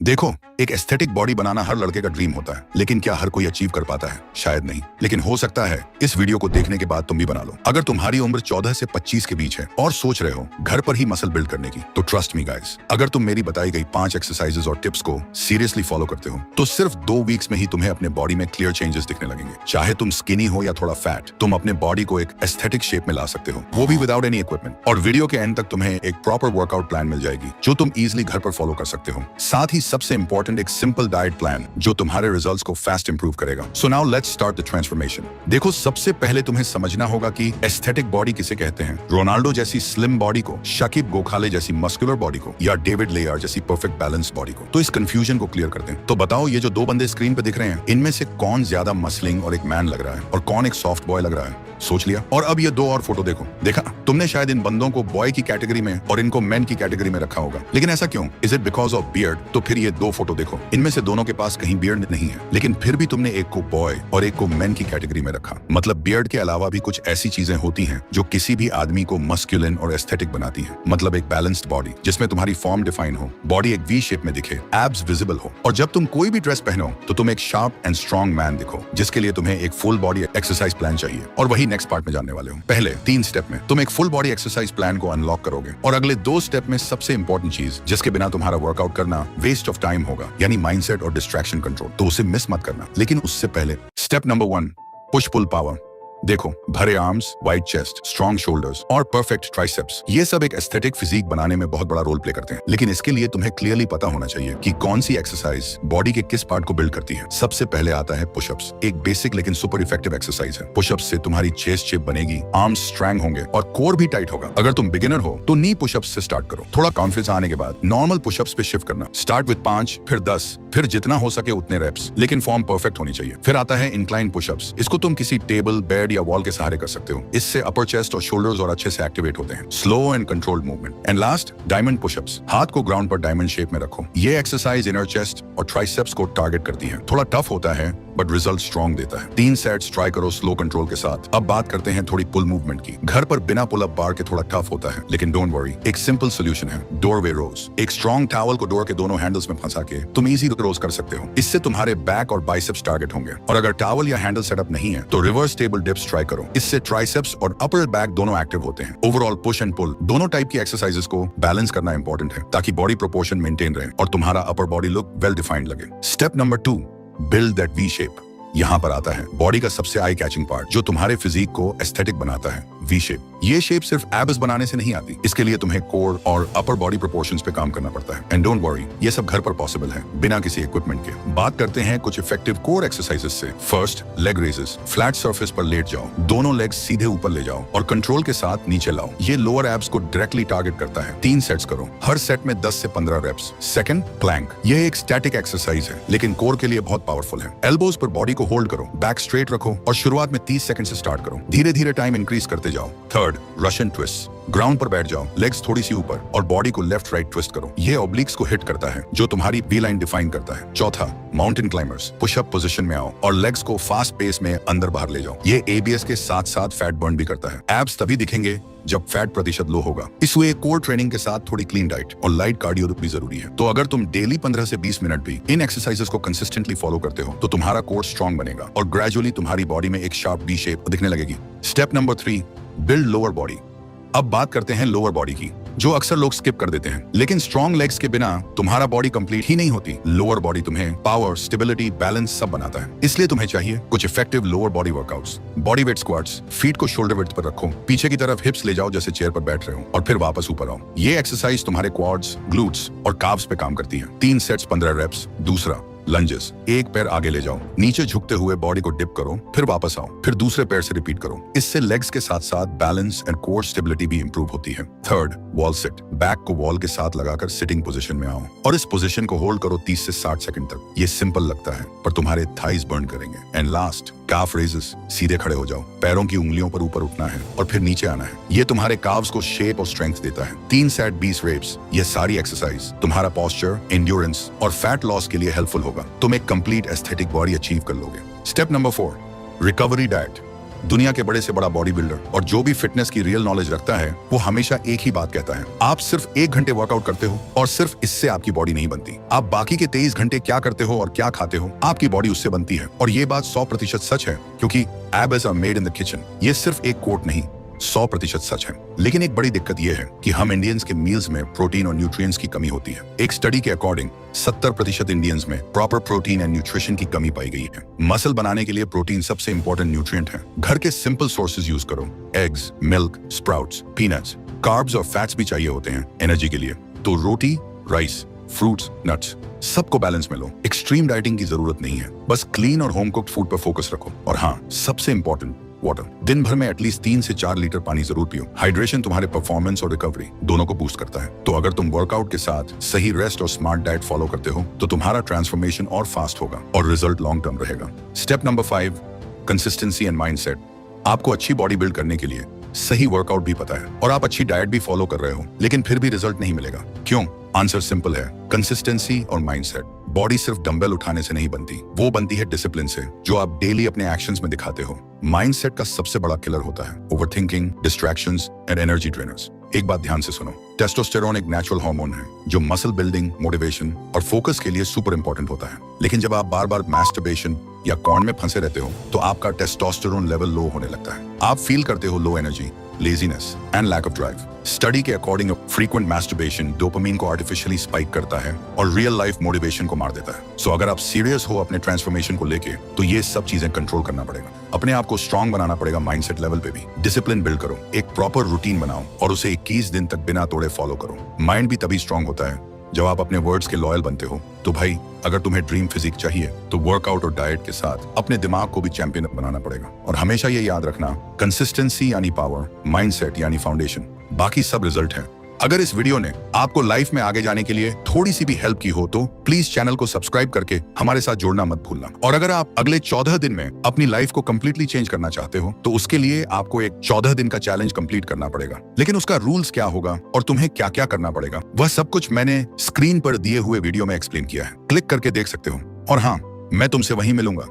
देखो, एक aesthetic body बनाना हर लड़के का ड्रीम होता है, लेकिन क्या हर कोई अचीव कर पाता है? शायद नहीं, लेकिन हो सकता है इस वीडियो को देखने के बाद तुम भी बना लो। अगर तुम्हारी उम्र 14 से 25 के बीच है और सोच रहे हो घर पर ही मसल बिल्ड करने की, तो ट्रस्ट मी गाइस, अगर तुम मेरी बताई गई 5 एक्सरसाइजेस और टिप्स को सीरियसली फॉलो करते हो, तो सिर्फ 2 वीक्स में ही तुम्हें अपने बॉडी में क्लियर चेंजेस दिखने लगेंगे। चाहे तुम स्किनी हो या थोड़ा फैट, तुम अपने बॉडी को एक एस्थेटिक शेप में ला सकते हो, वो भी विदाउट एनी इक्विपमेंट। और वीडियो के एंड तक तुम्हें एक प्रॉपर वर्कआउट प्लान मिल जाएगी, जो तुम इजिली घर पर फॉलो कर सकते हो। साथ ही सबसे इंपॉर्टेंट एक सिंपल डाइट प्लान, जो तुम्हारे रिजल्ट्स को फास्ट इंप्रूव करेगा। So now let's start the transformation. देखो, सबसे पहले तुम्हें समझना होगा कि एस्थेटिक बॉडी किसे कहते हैं। रोनाल्डो जैसी स्लिम बॉडी को, शकीब गोखाले जैसी मस्कुलर बॉडी को, या डेविड लेयर जैसी परफेक्ट बैलेंस बॉडी को। तो इस कंफ्यूजन को क्लियर करते हैं। तो बताओ, ये जो 2 बंदे स्क्रीन पे दिख रहे हैं, इनमें से कौन ज्यादा मसलिंग और एक मैन लग रहा है, और कौन एक सॉफ्ट बॉय लग रहा है? सोच लिया? और अब ये 2 और फोटो देखो। देखा, तुमने शायद इन बंदों को बॉय की कैटेगरी में और इनको मैन की कैटेगरी में रखा होगा, लेकिन ऐसा क्यों? Is it because of beard? तो फिर ये 2 फोटो देखो, इनमें से दोनों के पास कहीं बियर्ड नहीं है, लेकिन फिर भी तुमने एक को बॉय और एक को मैन की कैटेगरी में रखा। मतलब बियर्ड के अलावा भी कुछ ऐसी चीजें होती हैं जो किसी भी आदमी को मस्कुलिन और एस्थेटिक बनाती हैं। मतलब एक बैलेंस्ड बॉडी जिसमें तुम्हारी फॉर्म डिफाइन हो, बॉडी एक वी शेप में दिखे, एब्स विजिबल हो, और जब तुम कोई भी ड्रेस पहनो तो तुम एक शार्प एंड स्ट्रॉन्ग मैन दिखो, जिसके लिए तुम्हें एक फुल बॉडी एक्सरसाइज प्लान चाहिए। और वही नेक्स्ट पार्ट में जानने वाले हो। पहले 3 स्टेप में तुम एक फुल बॉडी एक्सरसाइज प्लान को अनलॉक करोगे, और अगले 2 स्टेप में सबसे इंपॉर्टेंट चीज, जिसके बिना तुम्हारा वर्कआउट करना वेस्ट ऑफ टाइम होगा, यानी माइंडसेट और डिस्ट्रैक्शन कंट्रोल। तो उसे मिस मत करना। लेकिन उससे पहले step number 1, push pull power. देखो, भरे arms, wide chest, strong shoulders और परफेक्ट ट्राइसेप्स, ये सब एक एस्थेटिक फिजिक बनाने में बहुत बड़ा रोल प्ले करते हैं। लेकिन इसके लिए तुम्हें क्लियरली पता होना चाहिए कि कौन सी एक्सरसाइज बॉडी के किस पार्ट को बिल्ड करती है। सबसे पहले आता है पुशअप्स। एक बेसिक लेकिन सुपर इफेक्टिव एक्सरसाइज है। पुशअप्स से तुम्हारी चेस्ट शेप बनेगी, आर्म्स स्ट्रॉन्ग होंगे और कोर भी टाइट होगा। अगर तुम बिगिनर हो तो नी पुशअप्स से स्टार्ट करो। थोड़ा कॉन्फिडेंस आने के बाद नॉर्मल पुशअप्स पे शिफ्ट करना। स्टार्ट विद 5, फिर 10, फिर जितना हो सके उतने रेप्स, लेकिन फॉर्म परफेक्ट होनी चाहिए। फिर आता है इंक्लाइन पुशअप्स। इसको तुम किसी टेबल, बेड या वॉल के सहारे कर सकते हो। इससे अपर चेस्ट और शोल्डर्स और अच्छे से एक्टिवेट होते हैं। Slow and controlled movement. And last, diamond pushups. हाथ को ग्राउंड पर डायमंड शेप में रखो। ये एक्सरसाइज इनर चेस्ट और ट्राइसेप्स को टारगेट करती है। थोड़ा टफ होता है बट रिजल्ट स्ट्रॉन्ग देता है। 3 सेट्स ट्राई करो स्लो कंट्रोल के साथ। अब बात करते हैं थोड़ी पुल मूवमेंट की। घर पर बिना पुल अप बार के थोड़ा टफ होता है, लेकिन डोंट वरी, एक सिंपल सोल्यूशन है, डोरवे रोज। एक स्ट्रॉन्ग टॉवल को डोर के दोनों हैंडल्स में फंसा के तुम इजी रोज कर सकते हो। इससे तुम्हारे बैक और बाइसेप्स टारगेट होंगे। और अगर टॉवल या हैंडल सेटअप नहीं है तो रिवर्स टेबल डिप्स ट्राई करो। इससे ट्राइसेप्स और अपर बैक दोनों एक्टिव होते हैं। ओवरऑल पुश एंड पुल दोनों टाइप की एक्सरसाइजेस को बैलेंस करना इंपॉर्टेंट है, ताकि बॉडी प्रोपोर्शन मेंटेन रहे और तुम्हारा upper body look well defined लगे। Step number 2, build that V shape. यहाँ पर आता है बॉडी का सबसे आई कैचिंग पार्ट, जो तुम्हारे फिजिक को एस्थेटिक बनाता है, वी शेप। ये शेप सिर्फ एब्स बनाने से नहीं आती। इसके लिए तुम्हें कोर और अपर बॉडी प्रोपोर्शंस पे काम करना पड़ता है। एंड डोंट वरी, ये सब घर पर पॉसिबल है, बिना किसी इक्विपमेंट के। बात करते हैं कुछ इफेक्टिव कोर एक्सरसाइजेस से। First, leg raises. Flat surface पर लेट जाओ, दोनों लेग्स सीधे ऊपर ले जाओ और कंट्रोल के साथ नीचे लाओ। ये लोअर एब्स को डायरेक्टली टारगेट करता है। 3 सेट्स करो, हर सेट में 10 से 15 रेप्स। Second, Planck. यह एक स्टैटिक एक्सरसाइज है, लेकिन कोर के लिए बहुत पावरफुल है। एल्बोज पर बॉडी को होल्ड करो, बैक स्ट्रेट रखो और शुरुआत में 30 सेकंड से स्टार्ट करो। धीरे धीरे टाइम इंक्रीज करते जाओ। Third, Russian twist. ग्राउंड पर बैठ जाओ, लेग्स थोड़ी सी ऊपर और बॉडी को लेफ्ट राइट ट्विस्ट करो। ये ऑब्लिक्स को हिट करता है, जो तुम्हारी वी लाइन डिफाइन करता है। चौथा, माउंटेन क्लाइंबर्स। पुशअप पोजीशन में आओ और लेग्स को फास्ट पेस में अंदर बाहर ले जाओ। ये एबीएस के साथ साथ फैट बर्न भी करता है। एब्स तभी दिखेंगे जब फैट प्रतिशत लो होगा। इसलिए कोर ट्रेनिंग के साथ थोड़ी क्लीन डाइट और लाइट कार्डियो भी जरूरी है। तो अगर तुम डेली 15 से 20 मिनट भी इन एक्सरसाइजेस को कंसिस्टेंटली फॉलो करते हो, तो तुम्हारा कोर स्ट्रॉन्ग बनेगा और ग्रेजुअली तुम्हारी बॉडी में एक शार्प वी शेप दिखने लगेगी। Step number 3, build lower body. अब बात करते हैं लोअर बॉडी की, जो अक्सर लोग स्किप कर देते हैं। लेकिन स्ट्रॉन्ग लेग्स के बिना तुम्हारा बॉडी कंप्लीट ही नहीं होती। लोअर बॉडी तुम्हें पावर, स्टेबिलिटी, बैलेंस सब बनाता है। इसलिए तुम्हें चाहिए कुछ effective lower body workouts. Body weight squats. Feet को शोल्डर विड्थ पर रखो, पीछे की तरफ हिप्स ले जाओ जैसे चेयर पर बैठ रहे हो, और फिर वापस ऊपर आओ। ये एक्सरसाइज तुम्हारे क्वाड्स, ग्लूट्स और काव्स पे काम करती है। 3 सेट्स 15 रेप्स। दूसरा, लंजेस। एक पैर आगे ले जाओ, नीचे झुकते हुए बॉडी को डिप करो, फिर वापस आओ, फिर दूसरे पैर से रिपीट करो। इससे लेग्स के साथ साथ बैलेंस एंड कोर स्टेबिलिटी भी इंप्रूव होती है। Third, wall sit. बैक को वॉल के साथ लगाकर सिटिंग पोजीशन में आओ और इस पोजीशन को होल्ड करो 30 से 60 सेकंड तक। ये सिंपल लगता है पर तुम्हारे थाइज बर्न करेंगे। And last, calf raises. सीधे खड़े हो जाओ, पैरों की उंगलियों पर ऊपर उठना है और फिर नीचे आना है। ये तुम्हारे काव्स को शेप और स्ट्रेंथ देता है। 3 सेट 20 रेप्स। ये सारी एक्सरसाइज तुम्हारा पोस्चर, एंड्योरेंस और फैट लॉस के लिए हेल्पफुल होगा। तुम एक कंप्लीट एस्थेटिक बॉडी अचीव कर लोगे। Step number 4, recovery diet. दुनिया के बड़े से बड़ा बॉडी बिल्डर और जो भी फिटनेस की रियल नॉलेज रखता है वो हमेशा एक ही बात कहता है, आप सिर्फ 1 घंटे वर्कआउट करते हो और सिर्फ इससे आपकी बॉडी नहीं बनती। आप बाकी के 23 घंटे क्या करते हो और क्या खाते हो, आपकी बॉडी उससे बनती है। और ये बात 100% सच है, क्योंकि abs are made in the kitchen. ये सिर्फ एक कोट नहीं, 100% सच है। लेकिन एक बड़ी दिक्कत यह है कि हम इंडियंस के मील्स में प्रोटीन और न्यूट्रिएंट्स की कमी होती है। एक स्टडी के अकॉर्डिंग 70% इंडियंस में प्रॉपर प्रोटीन एंड न्यूट्रिशन की कमी पाई गई है। मसल बनाने के लिए प्रोटीन सबसे इंपॉर्टेंट न्यूट्रिएंट है। घर के सिंपल सोर्सेज यूज करो, eggs, milk, sprouts, peanuts. Carbs और फैट्स भी चाहिए होते हैं एनर्जी के लिए, तो रोटी, राइस, फ्रूट्स, नट्स, सबको बैलेंस में लो। एक्सट्रीम डाइटिंग की जरूरत नहीं है, बस क्लीन और होम कुक्ड फूड पर फोकस रखो। और हाँ, सबसे इंपॉर्टेंट, वाटर। दिन भर में एटलीस्ट 3 से 4 लीटर पानी जरूर पियो। हाइड्रेशन तुम्हारे परफॉर्मेंस और रिकवरी दोनों को बूस्ट करता है। तो अगर तुम वर्कआउट के साथ सही रेस्ट और स्मार्ट डाइट फॉलो करते हो तो तुम्हारा ट्रांसफॉर्मेशन और फास्ट होगा और रिजल्ट लॉन्ग टर्म रहेगा। Step number 5, consistency and mindset. आपको अच्छी बॉडी बिल्ड करने के लिए सही वर्कआउट भी पता है और आप अच्छी डाइट भी फॉलो कर रहे हो, लेकिन फिर भी रिजल्ट नहीं मिलेगा। क्यों? आंसर सिंपल है, कंसिस्टेंसी और माइंडसेट। बॉडी सिर्फ डंबल उठाने से नहीं बनती, वो बनती है डिसिप्लिन से, जो आप डेली अपने एक्शंस में दिखाते हो। माइंडसेट का सबसे बड़ा किलर होता है overthinking, distractions and energy drainers. एक बात ध्यान से सुनो, टेस्टोस्टेरोन एक नेचुरल हार्मोन है जो मसल बिल्डिंग, मोटिवेशन और फोकस के लिए सुपर इंपॉर्टेंट होता है। लेकिन जब आप बार बार मैस्टरबेशन या कॉर्न में फंसे रहते हो तो आपका टेस्टोस्टेरोन लेवल लो होने लगता है। आप फील करते हो low energy, laziness and lack of drive. Study के अकॉर्डिंग फ्रीक्वेंट मैस्टरबेशन डोपामिन को आर्टिफिशियली स्पाइक करता है और रियल लाइफ मोटिवेशन को मार देता है। सो अगर आप सीरियस हो अपने ट्रांसफॉर्मेशन को लेके तो ये सब चीजें कंट्रोल करना पड़ेगा। अपने आप को स्ट्रांग बनाना पड़ेगा माइंडसेट लेवल पे भी। डिसिप्लिन बिल्ड करो, एक प्रॉपर रूटीन बनाओ और उसे 21 दिन तक बिना तोड़े फॉलो करो। माइंड भी तभी स्ट्रांग होता है जब आप अपने वर्ड्स के लॉयल बनते हो। तो भाई, अगर तुम्हें ड्रीम फिजिक चाहिए तो वर्कआउट और डाइट के साथ अपने दिमाग को भी चैंपियन बनाना पड़ेगा। और हमेशा ये याद रखना, कंसिस्टेंसी यानी पावर, माइंडसेट यानी फाउंडेशन, बाकी सब रिजल्ट है। अगर इस वीडियो ने आपको लाइफ में आगे जाने के लिए थोड़ी सी भी हेल्प की हो तो प्लीज चैनल को सब्सक्राइब करके हमारे साथ जुड़ना मत भूलना। और अगर आप अगले 14 दिन में अपनी लाइफ को कंप्लीटली चेंज करना चाहते हो तो उसके लिए आपको एक 14 दिन का चैलेंज कंप्लीट करना पड़ेगा। लेकिन उसका रूल्स क्या होगा और तुम्हें क्या क्या करना पड़ेगा, वह सब कुछ मैंने स्क्रीन पर दिए हुए वीडियो में एक्सप्लेन किया है। क्लिक करके देख सकते हो। और हाँ, मैं तुमसे वहीं मिलूंगा।